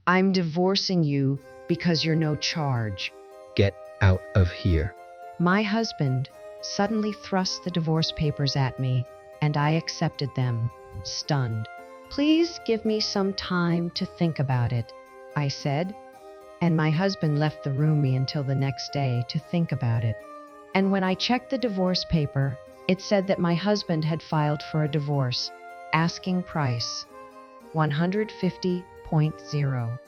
I'm divorcing you because you're no charge. Get out of here. My husband suddenly thrust the divorce papers at me, and I accepted them, stunned. Please give me some time to think about it, I said, and my husband left the room until the next day to think about it. And when I checked the divorce paper, it said that my husband had filed for a divorce, asking price 150.0.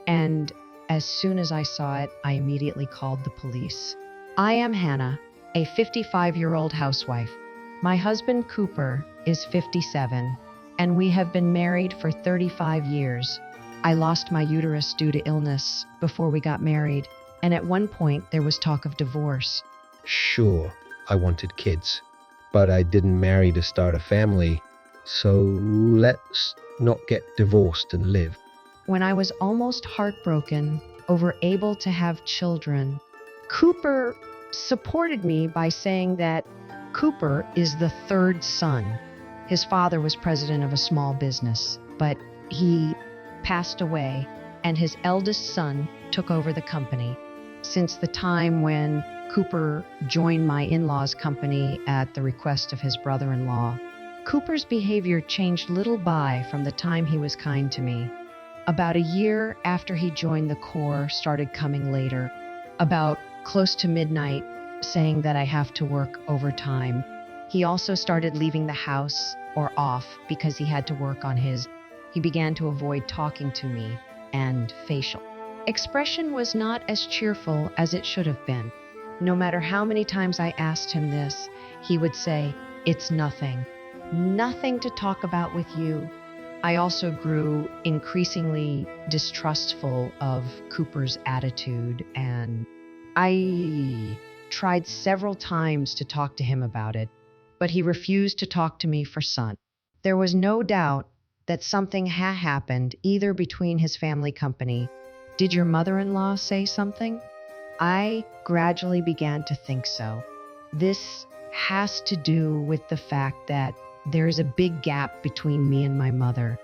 And as soon as I saw it, I immediately called the police. I am Hannah, a 55-year-old housewife. My husband Cooper is 57, and we have been married for 35 years. I lost my uterus due to illness before we got married, and at one point there was talk of divorce. Sure, I wanted kids, but I didn't marry to start a family, so let's not get divorced and live. When I was almost heartbroken over able to have children, Cooper supported me by saying that Cooper is the third son. His father was president of a small business, but he passed away, and his eldest son took over the company. Since the time when Cooper joined my in-laws' company at the request of his brother-in-law, Cooper's behavior changed little by from the time he was kind to me. About a year after he joined the Corps, started coming later, about close to midnight, saying that I have to work overtime. He also started leaving the house or off because he had to work on his. He began to avoid talking to me, and facial expression was not as cheerful as it should have been. No matter how many times I asked him this, he would say, "It's nothing. Nothing to talk about with you." I also grew increasingly distrustful of Cooper's attitude, and I tried several times to talk to him about it, but he refused to talk to me for son. There was no doubt that something had happened either between his family company. Did your mother-in-law say something? I gradually began to think so. This has to do with the fact that there is a big gap between me and my mother.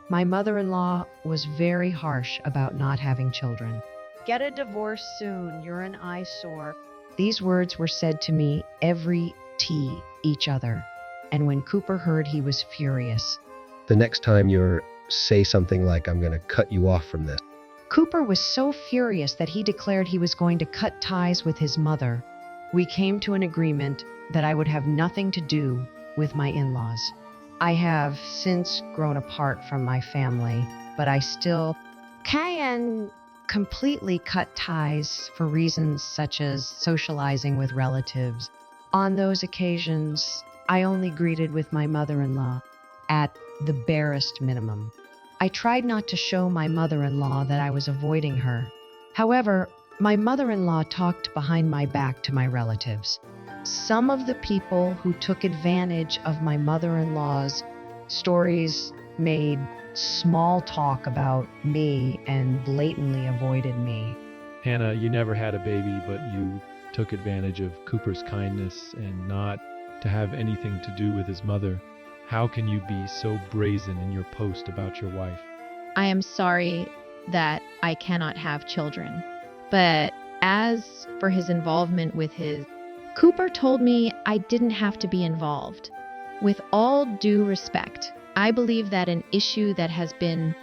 My mother-in-law was very harsh about not having children. Get a divorce soon, you're an eyesore. These words were said to me each other. And when Cooper heard, he was furious. The next time you say something like, "I'm going to cut you off from this." Cooper was so furious that he declared he was going to cut ties with his mother. We came to an agreement that I would have nothing to do with my in-laws. I have since grown apart from my family, but I still can completely cut ties for reasons such as socializing with relatives. On those occasions, I only greeted with my mother-in-law at the barest minimum. I tried not to show my mother-in-law that I was avoiding her. However, my mother-in-law talked behind my back to my relatives. Some of the people who took advantage of my mother-in-law's stories made small talk about me and blatantly avoided me. Hannah, you never had a baby, but you took advantage of Cooper's kindness and not to have anything to do with his mother. How can you be so brazen in your post about your wife? I am sorry that I cannot have children. But as for his involvement with his, Cooper told me I didn't have to be involved. With all due respect, I believe that an issue that has been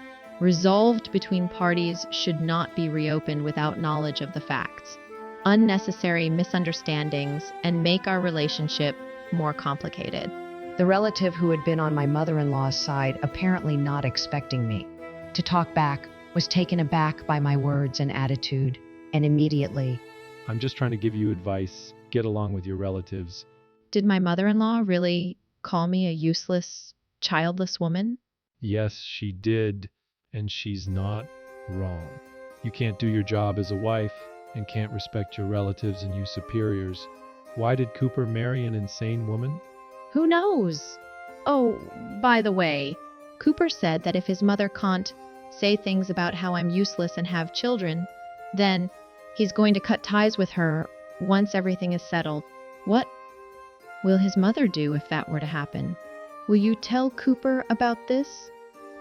resolved between parties should not be reopened without knowledge of the facts. Unnecessary misunderstandings and make our relationship more complicated. The relative who had been on my mother-in-law's side, apparently not expecting me to talk back, was taken aback by my words and attitude, and immediately, I'm just trying to give you advice. Get along with your relatives. Did my mother-in-law really call me a useless, childless woman? Yes, she did, and she's not wrong. You can't do your job as a wife and can't respect your relatives and you superiors. Why did Cooper marry an insane woman? Who knows? Oh, by the way, Cooper said that if his mother can't say things about how I'm useless and have children, then he's going to cut ties with her once everything is settled. What will his mother do if that were to happen? Will you tell Cooper about this?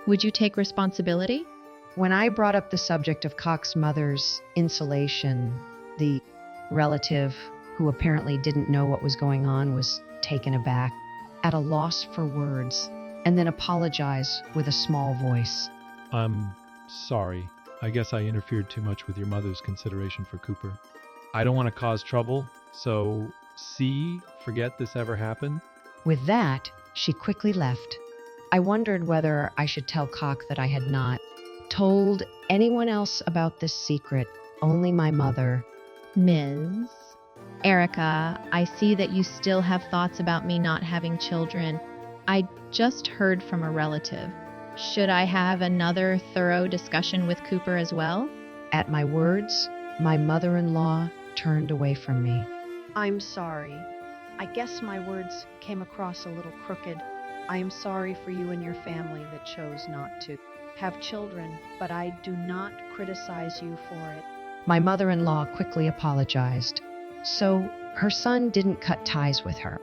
Would you take responsibility? When I brought up the subject of Cox's mother's insulation, the relative who apparently didn't know what was going on was taken aback, at a loss for words, and then apologized with a small voice. I'm sorry. I guess I interfered too much with your mother's consideration for Cooper. I don't want to cause trouble, so forget this ever happened. With that, she quickly left. I wondered whether I should tell Cox that I had not told anyone else about this secret, only my mother. Ms. Erica, I see that you still have thoughts about me not having children. I just heard from a relative. Should I have another thorough discussion with Cooper as well? At my words, my mother-in-law turned away from me. I'm sorry. I guess my words came across a little crooked. I am sorry for you and your family that chose not to have children, but I do not criticize you for it. My mother-in-law quickly apologized. So her son didn't cut ties with her.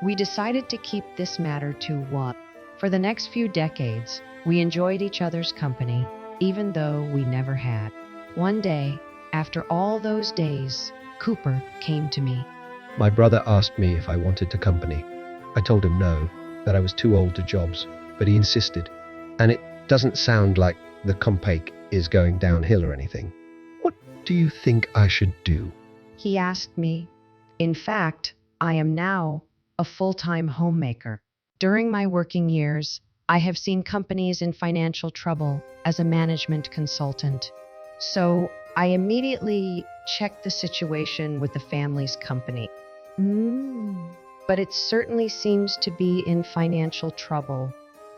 We decided to keep this matter to one. For the next few decades, we enjoyed each other's company, even though we never had. One day, after all those days, Cooper came to me. My brother asked me if I wanted to company. I told him no, that I was too old to jobs, but he insisted. And it doesn't sound like the compake is going downhill or anything. What do you think I should do? He asked me. In fact, I am now a full-time homemaker. During my working years, I have seen companies in financial trouble as a management consultant. So I immediately checked the situation with the family's company. But it certainly seems to be in financial trouble.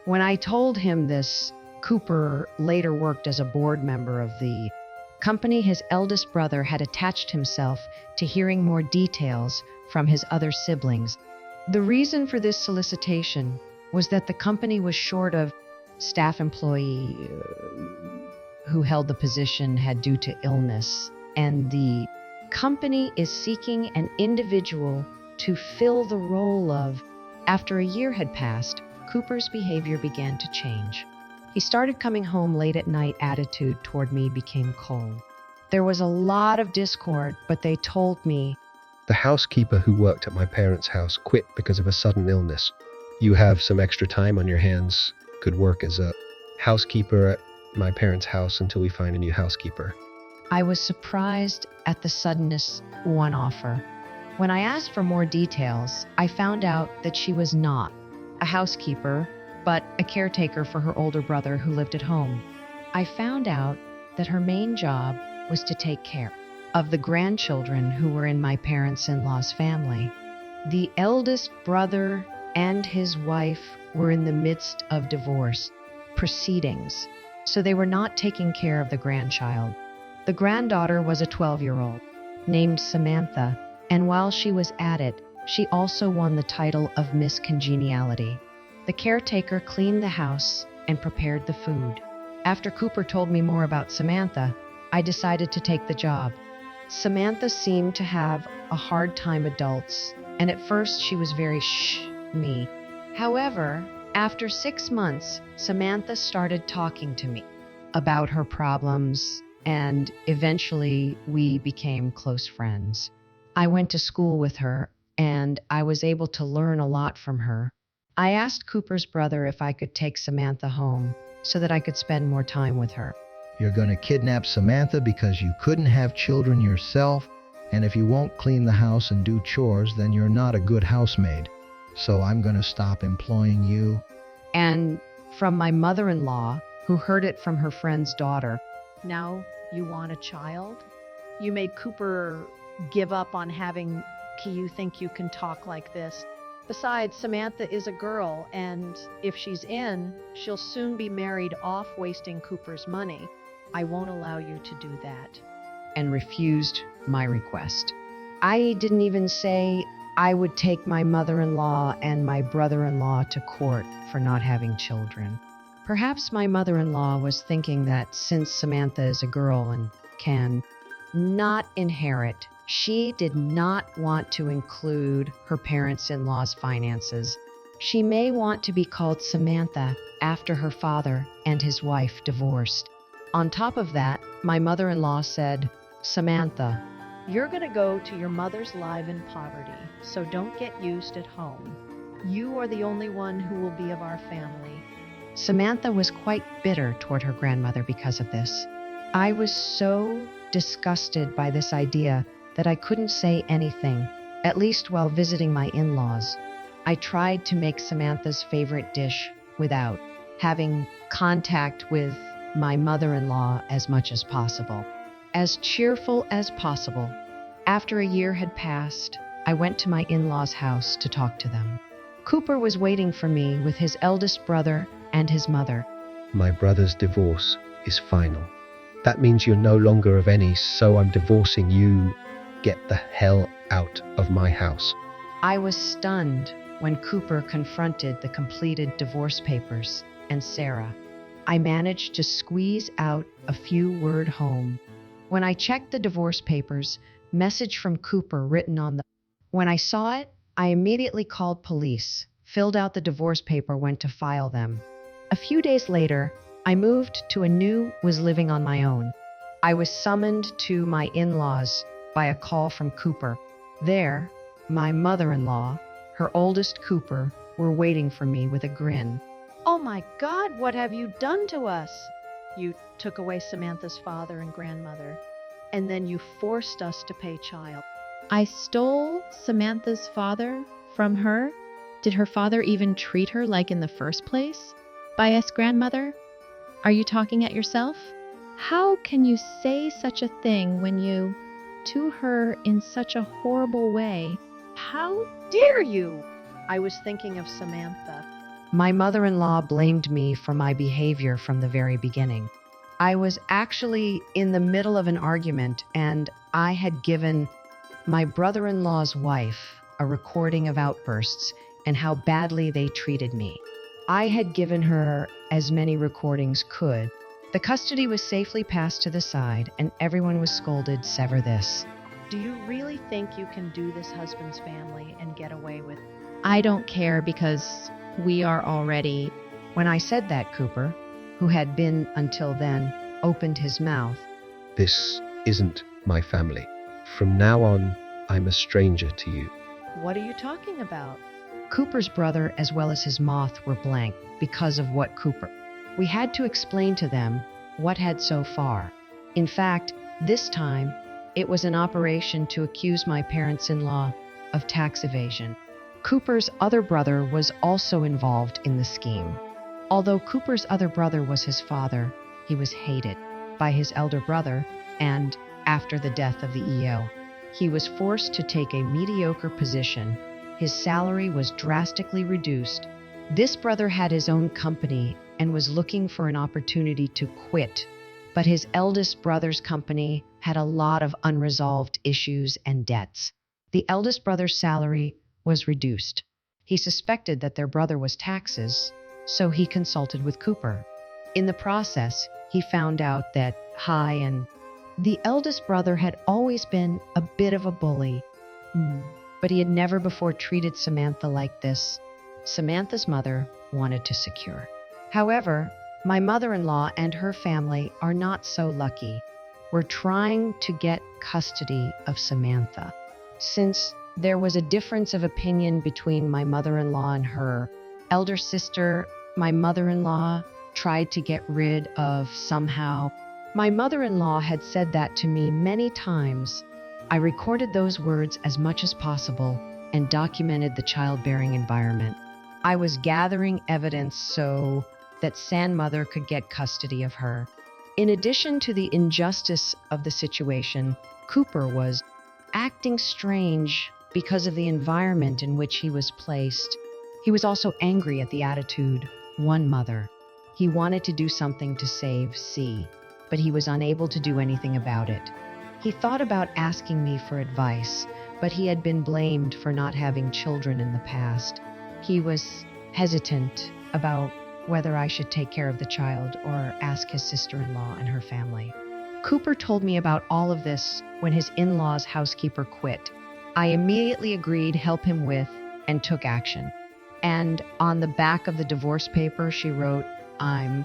When I told him this, Cooper later worked as a board member of the company. His eldest brother had attached himself to hearing more details from his other siblings. The reason for this solicitation was that the company was short of staff employee who held the position had due to illness, and the company is seeking an individual to fill the role of. After a year had passed, Cooper's behavior began to change. He started coming home late at night. Attitude toward me became cold. There was a lot of discord, but they told me, The housekeeper who worked at my parents' house quit because of a sudden illness. You have some extra time on your hands, could work as a housekeeper at my parents' house until we find a new housekeeper. I was surprised at the suddenness one offer. When I asked for more details, I found out that she was not a housekeeper, but a caretaker for her older brother who lived at home. I found out that her main job was to take care of the grandchildren who were in my parents-in-law's family. The eldest brother and his wife were in the midst of divorce proceedings, so they were not taking care of the grandchild. The granddaughter was a 12-year-old named Samantha, and while she was at it, she also won the title of Miss Congeniality. The caretaker cleaned the house and prepared the food. After Cooper told me more about Samantha, I decided to take the job. Samantha seemed to have a hard time adults, and at first she was very me. However, after 6 months, Samantha started talking to me about her problems, and eventually we became close friends. I went to school with her, and I was able to learn a lot from her. I asked Cooper's brother if I could take Samantha home so that I could spend more time with her. You're going to kidnap Samantha because you couldn't have children yourself, and if you won't clean the house and do chores, then you're not a good housemaid. So I'm going to stop employing you. And from my mother-in-law, who heard it from her friend's daughter. Now you want a child? You made Cooper give up on having. You think you can talk like this? Besides, Samantha is a girl, and if she's in, she'll soon be married off, wasting Cooper's money. I won't allow you to do that. And refused my request. I didn't even say I would take my mother-in-law and my brother-in-law to court for not having children. Perhaps my mother-in-law was thinking that since Samantha is a girl and can not inherit, she did not want to include her parents-in-law's finances. She may want to be called Samantha after her father and his wife divorced. On top of that, my mother in law said, Samantha, you're going to go to your mother's live in poverty, so don't get used at home. You are the only one who will be of our family. Samantha was quite bitter toward her grandmother because of this. I was so disgusted by this idea that I couldn't say anything, at least while visiting my in-laws. I tried to make Samantha's favorite dish without having contact with my mother-in-law as much as possible. As cheerful as possible. After a year had passed, I went to my in-laws' house to talk to them. Cooper was waiting for me with his eldest brother and his mother. My brother's divorce is final. That means you're no longer of any, so I'm divorcing you. Get the hell out of my house. I was stunned when Cooper confronted the completed divorce papers and Sarah. I managed to squeeze out a few words home. When I checked the divorce papers, message from Cooper written on them. When I saw it, I immediately called police, filled out the divorce paper, went to file them. A few days later, I moved to was living on my own. I was summoned to my in-laws by a call from Cooper. There, my mother-in-law, her oldest Cooper, were waiting for me with a grin. Oh my God, what have you done to us? You took away Samantha's father and grandmother, and then you forced us to pay child. I stole Samantha's father from her? Did her father even treat her like in the first place? Biased grandmother? Are you talking at yourself? How can you say such a thing when you, to her in such a horrible way? How dare you? I was thinking of Samantha. My mother-in-law blamed me for my behavior from the very beginning. I was actually in the middle of an argument, and I had given my brother-in-law's wife a recording of outbursts and how badly they treated me. I had given her as many recordings could. The custody was safely passed to the side, and everyone was scolded, sever this. Do you really think you can do this husband's family and get away with? I don't care because we are already. When I said that, Cooper, who had been until then, opened his mouth. This isn't my family. From now on, I'm a stranger to you. What are you talking about? Cooper's brother as well as his moth were blank because of what Cooper. We had to explain to them what had so far. In fact, this time, it was an operation to accuse my parents-in-law of tax evasion. Cooper's other brother was also involved in the scheme. Although Cooper's other brother was his father, he was hated by his elder brother, and after the death of the EO, he was forced to take a mediocre position. His salary was drastically reduced. This brother had his own company and was looking for an opportunity to quit, but his eldest brother's company had a lot of unresolved issues and debts. The eldest brother's salary was reduced. He suspected that their brother was taxes, so he consulted with Cooper. In the process, he found out that the eldest brother had always been a bit of a bully, but he had never before treated Samantha like this. Samantha's mother wanted to secure. However, my mother-in-law and her family are not so lucky. We're trying to get custody of Samantha. Since there was a difference of opinion between my mother-in-law and her elder sister, my mother-in-law tried to get rid of somehow. My mother-in-law had said that to me many times. I recorded those words as much as possible and documented the childbearing environment. I was gathering evidence so that Sandmother could get custody of her. In addition to the injustice of the situation, Cooper was acting strange because of the environment in which he was placed. He was also angry at the attitude, one mother. He wanted to do something to save C, but he was unable to do anything about it. He thought about asking me for advice, but he had been blamed for not having children in the past. He was hesitant about whether I should take care of the child or ask his sister-in-law and her family. Cooper told me about all of this when his in-law's housekeeper quit. I immediately agreed to help him with and took action. And on the back of the divorce paper, she wrote, "I'm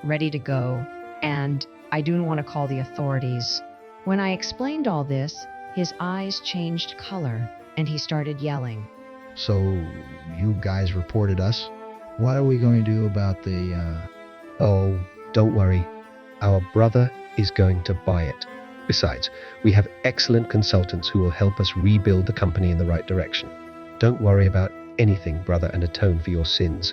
ready to go," and I do want to call the authorities. When I explained all this, his eyes changed color and he started yelling. So, you guys reported us? What are we going to do about the, Oh, don't worry. Our brother is going to buy it. Besides, we have excellent consultants who will help us rebuild the company in the right direction. Don't worry about anything, brother, and atone for your sins.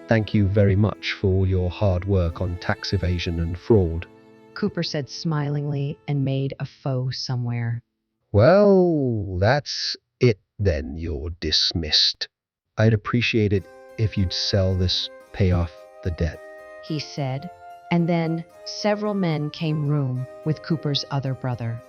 Thank you very much for all your hard work on tax evasion and fraud. Cooper said smilingly and made a faux somewhere. Well, that's it then. You're dismissed. I'd appreciate it if you'd sell this, pay off the debt. He said, and then several men came room with Cooper's other brother.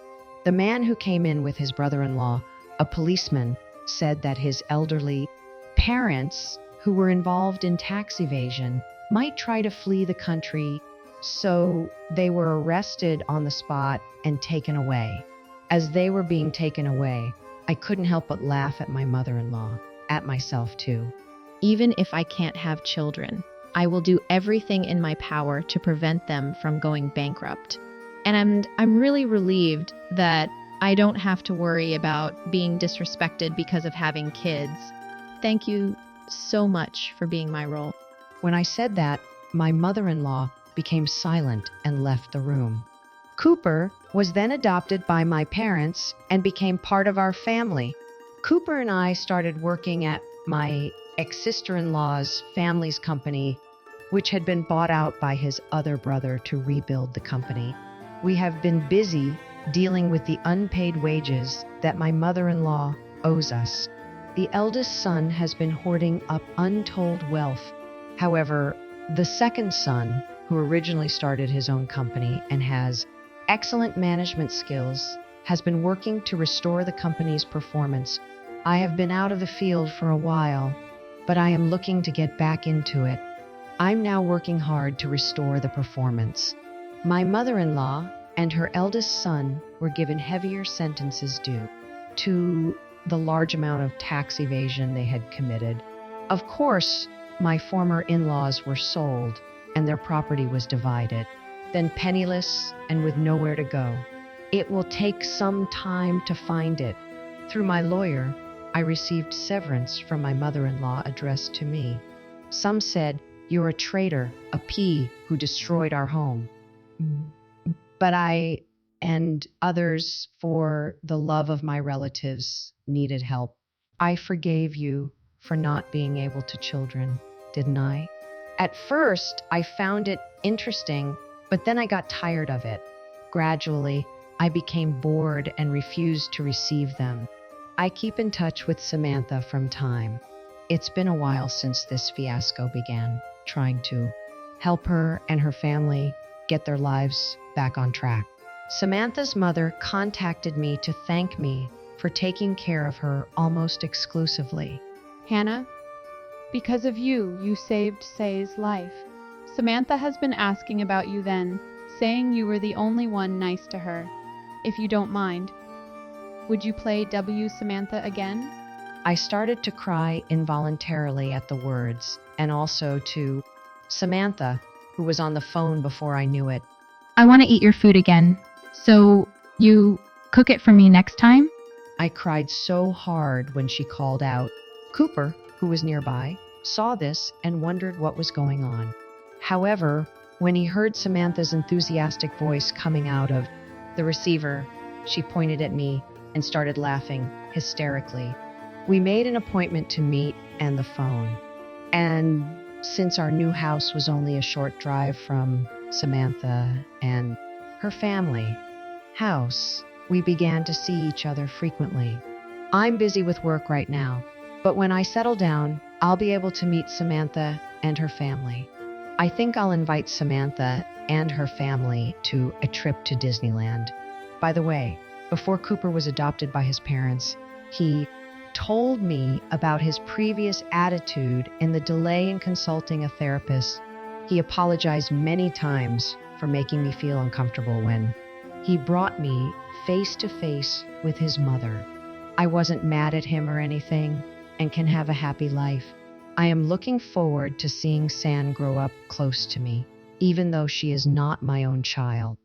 The man who came in with his brother-in-law, a policeman, said that his elderly parents, who were involved in tax evasion, might try to flee the country, so they were arrested on the spot and taken away. As they were being taken away, I couldn't help but laugh at my mother-in-law, at myself too. Even if I can't have children, I will do everything in my power to prevent them from going bankrupt. And I'm really relieved that I don't have to worry about being disrespected because of having kids. Thank you so much for being my role. When I said that, my mother-in-law became silent and left the room. Cooper was then adopted by my parents and became part of our family. Cooper and I started working at my ex-sister-in-law's family's company, which had been bought out by his other brother to rebuild the company. We have been busy dealing with the unpaid wages that my mother-in-law owes us. The eldest son has been hoarding up untold wealth. However, the second son, who originally started his own company and has excellent management skills, has been working to restore the company's performance. I have been out of the field for a while, but I am looking to get back into it. I'm now working hard to restore the performance. My mother-in-law and her eldest son were given heavier sentences due to the large amount of tax evasion they had committed. Of course, my former in-laws were sold and their property was divided, then penniless and with nowhere to go. It will take some time to find it. Through my lawyer, I received severance from my mother-in-law addressed to me. Some said, "You're a traitor, a P who destroyed our home." But I and others, for the love of my relatives, needed help. I forgave you for not being able to children, didn't I? At first, I found it interesting, but then I got tired of it. Gradually, I became bored and refused to receive them. I keep in touch with Samantha from time. It's been a while since this fiasco began, trying to help her and her family get their lives back on track. Samantha's mother contacted me to thank me for taking care of her almost exclusively. Hannah, because of you, you saved Say's life. Samantha has been asking about you then, saying you were the only one nice to her. If you don't mind, would you play W Samantha again? I started to cry involuntarily at the words, and also to Samantha, who was on the phone before I knew it. I want to eat your food again. So, you cook it for me next time? I cried so hard when she called out. Cooper, who was nearby, saw this and wondered what was going on. However, when he heard Samantha's enthusiastic voice coming out of the receiver, she pointed at me and started laughing hysterically. We made an appointment to meet and the phone. And since our new house was only a short drive from Samantha and her family house, we began to see each other frequently. I'm busy with work right now, but when I settle down, I'll be able to meet Samantha and her family. I think I'll invite Samantha and her family to a trip to Disneyland. By the way, before Cooper was adopted by his parents, he told me about his previous attitude and the delay in consulting a therapist. He apologized many times for making me feel uncomfortable when he brought me face to face with his mother. I wasn't mad at him or anything and can have a happy life. I am looking forward to seeing San grow up close to me, even though she is not my own child.